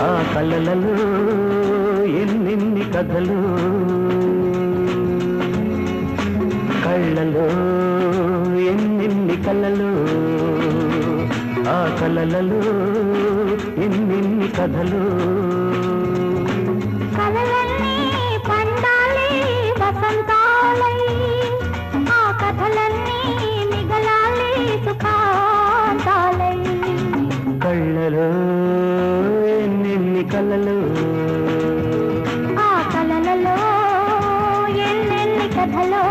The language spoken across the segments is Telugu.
ఆ కలలలో ఎన్నెన్ని కథలు, కళ్ళలో ఎన్నెన్ని కలలు, ఆ కలలలో ఎన్నెన్ని కథలు. కలలన్నీ పండాలి వసంతాలై, ఆ కథలన్నీ మిగలాలి సుఖాంతాలై. కళ్ళలో ఎన్నెన్ని కలలు, ఆ కలలలో ఎన్నెన్ని కథలో.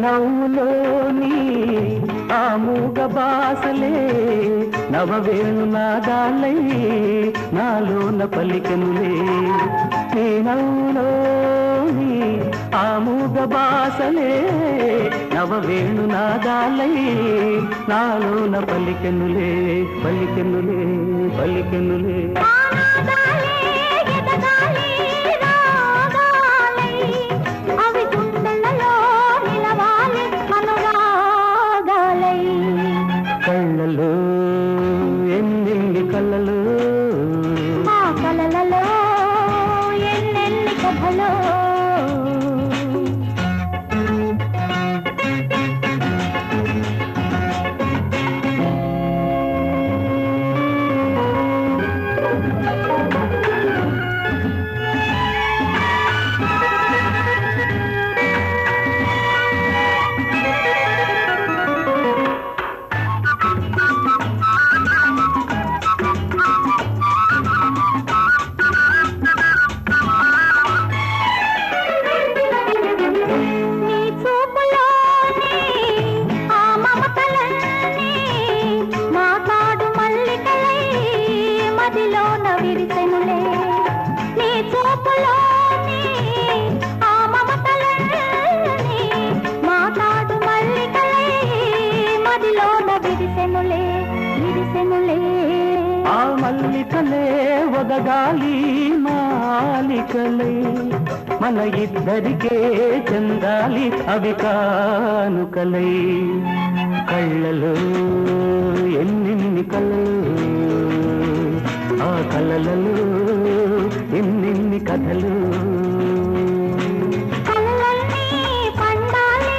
నవ్వులోని ఆ మూగ బాసలే నవవేణు నాదాలై నాలోన పలికెనులే. నీ నవ్వులోని ఆ మూగ బాసలే నవవేణు నాదాలై నాలోన పలికెనులే, పలికెనులే, పలికెనులే. కళ్ళలో ఎన్నెన్ని కళ్ళలు, ఆ కలలలో ఎన్నెన్ని కథలో. ఆ మల్లికలే వదగాలి మాలికలై మన ఇద్దరికే చెందాలి అవి కానుకలై. కళ్ళలో ఎన్నెన్ని కలలు, ఆ కలలలో ఎన్నెన్ని కథలు. కలలన్నీ పండాలి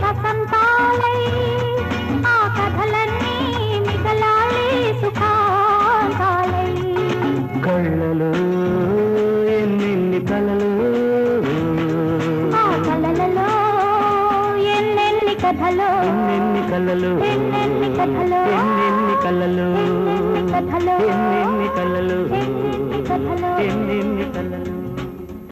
వసంతాలై, ఆ కథలన్నీ మిగలాలి సుఖాంతాలై. కళ్ళలో ఎన్నెన్ని కలలు, ఆ కలలలో ఎన్నెన్ని కథలు, ఎన్నెన్ని కలలు, ఎన్నెన్ని కథలు, ఎన్నెన్ని కలలు, ఎన్నెన్ని కథలు, ఎన్నెన్ని కలలు, ఎన్నెన్ని కథలు. ఎన్నెన్ని కలలు.